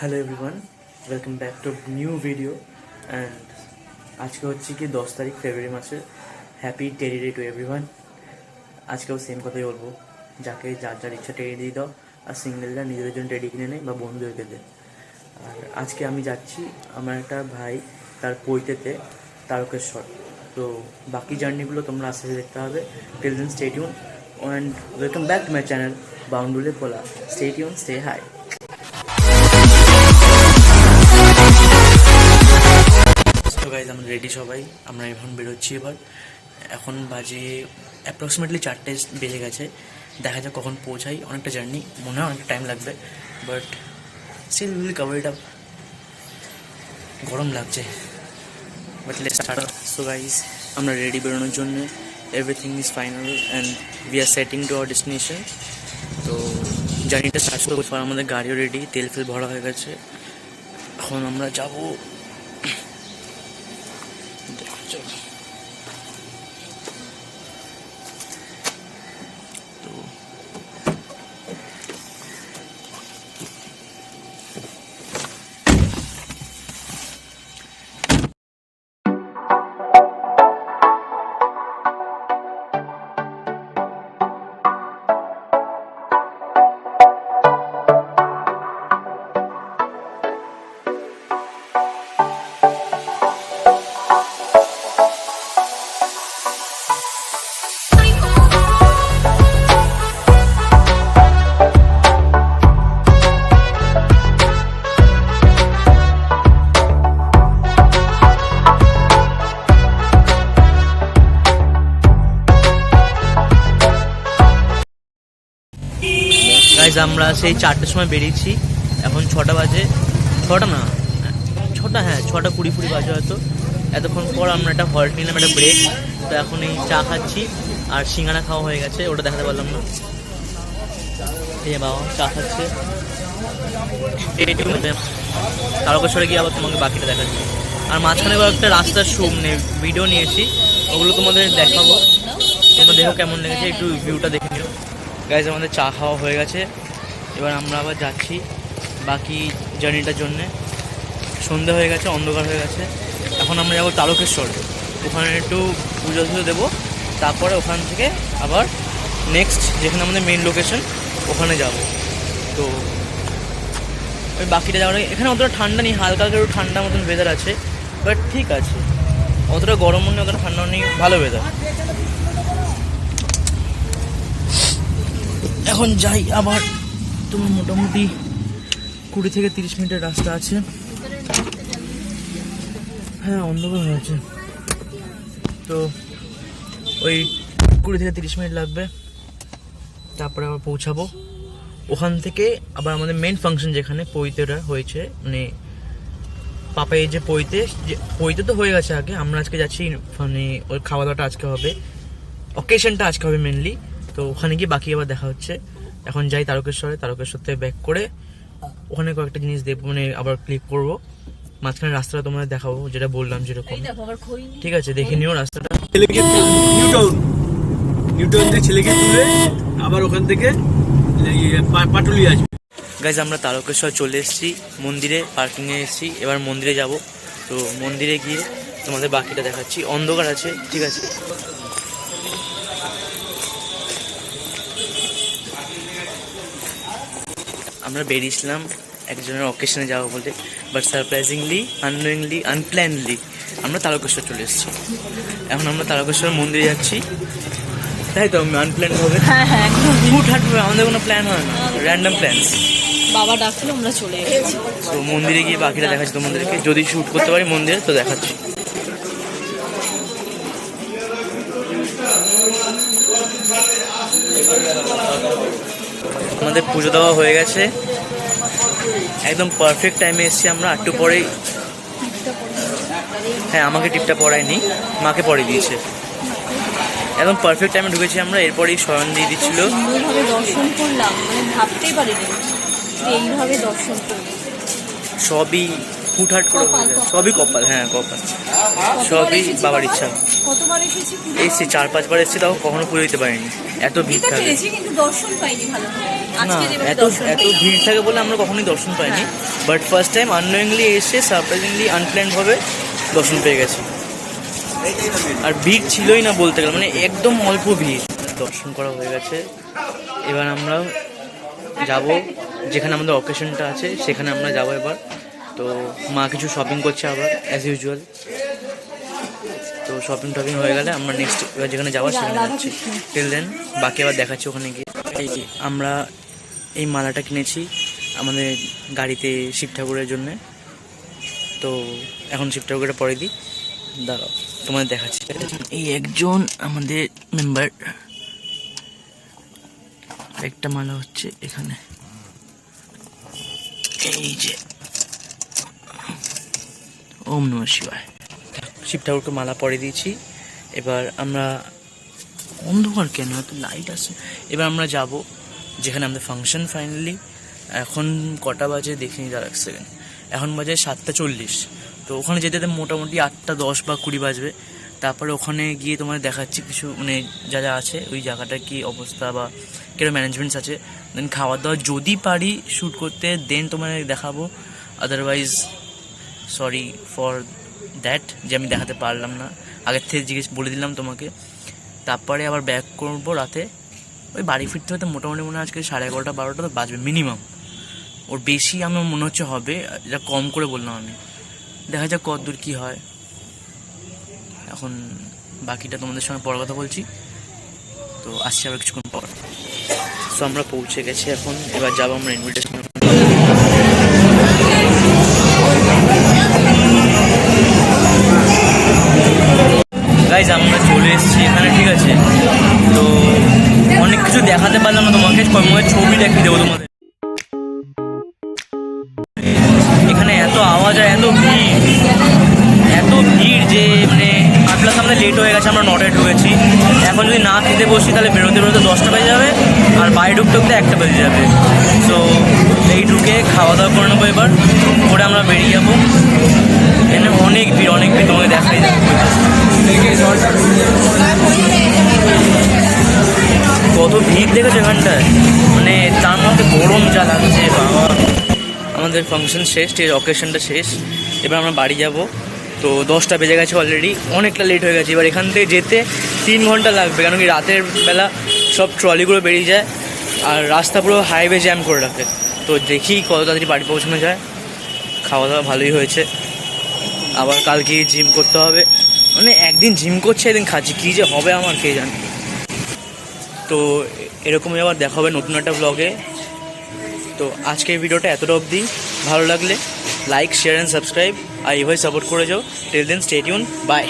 Hello everyone, welcome back two new video. And আজকে হচ্ছে কি 10 তারিখ ফেব্রুয়ারি মাসের। Happy Terry day to everyone. আজকেও সেম কথাই বলবো, যাকে যার যার ইচ্ছা টেরি দিয়ে দাও, আর সিঙ্গেলরা নিজেদের জন্য টেরি কিনে নেয় বা বন্ধুদেরকে দেয়। আর আজকে আমি যাচ্ছি আমার একটা ভাই তার পৈতেতে, তারকেশ্বর। তো বাকি জার্নিগুলো তোমরা আস্তে আস্তে দেখতে হবে। Till then stay tune and welcome back to my channel বাউন্ডুলে পোলা। Stay tune, stay high. তো গাইজ আমরা রেডি সবাই, আমরা এখন বেরোচ্ছি। এখন বাজে অ্যাপ্রক্সিমেটলি 4টে বেজে গেছে। দেখা যাক কখন পৌঁছাই। অনেকটা জার্নি, মনে হয় অনেকটা টাইম লাগবে, but still will cover it up. গরম লাগছে, but let's start. So guys আমরা রেডি বেরোনোর জন্য। Everything is final and we are setting to our destination. তো জার্নিটা স্টার্ট করবো। আমাদের গাড়িও রেডি, তেল ফেল ভরা হয়ে গেছে। এখন আমরা যাবো। তো গাইজ আমরা সেই 4টের সময় বেরিয়েছি, এখন 6টা বাজে। 6টা না, 6টা, হ্যাঁ 6টা 20 বাজে হয়তো। এতক্ষণ পর আমরা একটা হল্ট নিলাম, একটা ব্রেক। তো এখন এই চা খাচ্ছি, আর সিঙ্গারা খাওয়া হয়ে গেছে, ওটা দেখাতে পারলাম না। এই যে বাবা চা খাচ্ছে। তারকেশ্বরে গিয়ে আবার তোমাকে বাকিটা দেখাচ্ছি। আর মাঝখানে একটা রাস্তার ভিডিও নিয়েছি, ওগুলো তোমাদের দেখাবো। তোমরা দেখো কেমন লেগেছে, একটু ভিউটা দেখে নিও। গাইজ আমাদের চা খাওয়া হয়ে গেছে, এবার আমরা আবার যাচ্ছি বাকি জার্নিটার জন্যে। সন্ধে হয়ে গেছে, অন্ধকার হয়ে গেছে। এখন আমরা যাবো তারকেশ্বর, ওখানে একটু পুজো টুজো দেবো। তারপরে ওখান থেকে আবার নেক্সট যেখানে আমাদের মেন লোকেশন, ওখানে যাব। তো ওই বাকিটা যাওয়ার এখানে অতটা ঠান্ডা নেই, হালকা হালকা একটু ঠান্ডা মতন ওয়েদার আছে, বাট ঠিক আছে। অতটা গরমও নেই, অতটা ঠান্ডাও নেই, ভালো ওয়েদার। এখন যাই আবার। তোমার মোটামুটি 20 থেকে 30 মিনিটের রাস্তা আছে। হ্যাঁ অন্ধকার হয়ে আছে, তো ওই 20 থেকে 30 মিনিট লাগবে। তারপরে আবার পৌঁছাবো। ওখান থেকে আবার আমাদের মেন ফাংশন যেখানে পৈতেটা হয়েছে, মানে পাপাইয়ের যে পৈতে তো হয়ে গেছে আগে। আমরা আজকে যাচ্ছি, মানে ওই খাওয়া দাওয়াটা আজকে হবে, অকেশনটা আজকে হবে মেনলি। তো ওখানে গিয়ে বাকি আবার দেখা হচ্ছে। এখন যাই তারকেশ্বর থেকে ব্যাক করে ওখানে কয়েকটা জিনিস দেখবো, মানে আবার ক্লিক করবো। মাঝখানে রাস্তাটা তোমাদের দেখাবো, যেটা বললাম যেরকম। ঠিক আছে, দেখে নিও রাস্তাটা। ছেলেকে নিউটাউন থেকে ছেলেকে তুলে আবার ওখান থেকে পাটুলি আসবে। গাইজ আমরা তারকেশ্বর চলে এসেছি, মন্দিরে পার্কিংয়ে এসেছি। এবার মন্দিরে যাব। তো মন্দিরে গিয়ে তোমাদের বাকিটা দেখাচ্ছি। অন্ধকার আছে, ঠিক আছে। আমরা বেরিয়েছিলাম একজনের অকেশনে যাবো বলে, বাট সারপ্রাইজিংলি, আননোয়িংলি, আনপ্ল্যানলি আমরা তারকেশ্বর চলে এসেছি। এখন আমরা তারকেশ্বর মন্দিরে যাচ্ছি, তাই তো আনপ্ল্যান হবে। হুটহাট হবে, আমাদের কোনো প্ল্যান হয় না, র্যান্ডম প্ল্যানস। বাবা ডাকলো, আমরা চলে এসেছি। তো মন্দিরে গিয়ে বাকিটা দেখাচ্ছি তোমাদেরকে, যদি শ্যুট করতে পারি মন্দিরে তো দেখাচ্ছি। আমাদের পুজো দেওয়া হয়ে গেছে, একদম পারফেক্ট টাইমে এসেছি আমরা। একটু পরেই, হ্যাঁ আমাকে টিপটা পড়ায়নি, মাকে পরে দিয়েছে। একদম পারফেক্ট টাইমে ঢুকেছি আমরা। এরপরেই শয়ন দিয়ে দিচ্ছিল। সুন্দরভাবে দর্শন করলাম, মানে ভাবতেই পারিনি এইভাবে দর্শন করলাম। সবই হুটহাট করে হয়ে যায়, সবই কপাল। হ্যাঁ কপাল, সবই বাবার ইচ্ছা। কতবার এসেছি, এসছি 4-5 বার এসছি, তাও কখনো পুজো দিতে পারিনি, এত ভিড় থাকে। কিন্তু দর্শন পাইনি ভালো করে। আজকে না, যেভাবে এত দর্শন এত পেলাম। ভিড় থাকে বলে আমরা কখনোই দর্শন পাইনি, বাট ফার্স্ট টাইম আননোয়িংলি এসে সারপ্রাইজিংলি আনপ্ল্যান্ডভাবে দর্শন পেয়ে গেছি। আর ভিড় ছিলই না বলতে গেলে, মানে একদম অল্প ভিড়। দর্শন করা হয়ে গেছে, এবার আমরা যাব যেখানে আমাদের অকেশনটা আছে সেখানে আমরা যাবো এবার। তো মা কিছু শপিং করছে আবার অ্যাজ ইউজুয়াল। তো শপিং টপিং হয়ে গেলে আমরা নেক্সট এবার যেখানে যাওয়ার সেখানে যাচ্ছি। টিল দেন বাকি আবার দেখাচ্ছি ওখানে গিয়ে। এই আমরা এই মালাটা কিনেছি আমাদের গাড়িতে শিব ঠাকুরের জন্যে। তো এখন শিব ঠাকুরটা পরে দিই, দাঁড়াও তোমাদের দেখাচ্ছি। এই একজন আমাদের মেম্বার, একটা মালা হচ্ছে এখানে, এই যে ওম নমঃ শিবায়, শিব ঠাকুরকে মালা পরে দিয়েছি। এবার আমরা অন্ধকার কেন, এত লাইট আছে। এবার আমরা যাব যেখানে আমাদের ফাংশন ফাইনালি। এখন কটা বাজে দেখিনি, দাঁড়া এক সেকেন্ড, এখন বাজে 7:40। তো ওখানে যেতে যেতে মোটামুটি 8:10 বা 20 বাজবে। তারপরে ওখানে গিয়ে তোমাদের দেখাচ্ছি কিছু, মানে যা যা আছে ওই জায়গাটার কী অবস্থা বা কিরকম ম্যানেজমেন্টস আছে। দেন খাওয়া দাওয়া যদি পারি শ্যুট করতে দেন তোমাদের দেখাবো, আদারওয়াইজ সরি ফর দ্যাট যে আমি দেখাতে পারলাম না, আগের থেকে বলে দিলাম তোমাকে। তারপরে আবার ব্যাক করবো রাতে, ওই বাড়ি ফিরতে হতে মোটামুটি মনে হয় আজকে 11:30-12টা তো বাজবে মিনিমাম। ওর বেশি আমার মনে হচ্ছে হবে, এটা কম করে বললাম আমি, দেখা যাক কত দূর কী হয়। এখন বাকিটা তোমাদের সঙ্গে পরে কথা বলছি। তো আসছি আবার কিছুক্ষণ পর। সো আমরা পৌঁছে গেছি এখন, এবার যাবো আমরা ইনভিটেশন। গাইজ আমরা চলে এসেছি এখানে, ঠিক আছে। তো অনেক কিছু দেখাতে পারলাম না তোমাকে, কয়েক ছবি দেখিয়ে দেবো তোমাদের। এখানে এত আওয়াজ আর এত ভিড় যে মানে প্লাস আমাদের লেট হয়ে গেছে, আমরা 9টায় ঢুকেছি। এখন যদি না খেতে বসি তাহলে বেরোতে 10টা বেজে যাবে, আর বাইরে ঢুকতে 1টা বেজে যাবে। সো এই ঢুকে খাওয়া দাওয়া করে নেবো, এবার করে আমরা বেরিয়ে যাবো। এখানে অনেক ভিড় তোমাকে দেখাই দেবো। কত ভিড় দেখেছো এখানটায়, মানে তার মধ্যে গরম যা লাগছে বাবা। আমাদের ফাংশন শেষ, অকেশনটা শেষ, এবার আমরা বাড়ি যাব। তো 10টা বেজে গেছে অলরেডি, অনেকটা লেট হয়ে গেছে। এবার এখান থেকে যেতে 3 ঘন্টা লাগবে, কারণ কি রাতের বেলা সব ট্রলিগুলো বেরিয়ে যায় আর রাস্তা পুরো হাইওয়ে জ্যাম করে রাখে। তো দেখি কত তাড়াতাড়ি বাড়ি পৌঁছানো যায়। খাওয়া দাওয়া ভালোই হয়েছে, আবার কালকে জিম করতে হবে, মানে একদিন জিম করছে একদিন খাচ্ছি, কী যে হবে আমার কে জানে। তো এরকমই আবার দেখা হবে নতুন একটা ব্লগে। তো আজকের ভিডিওটা এতটা অবধি, ভালো লাগলে লাইক শেয়ার অ্যান্ড সাবস্ক্রাইব আর এইভাবে সাপোর্ট করে যাও। Till then stay tune, by.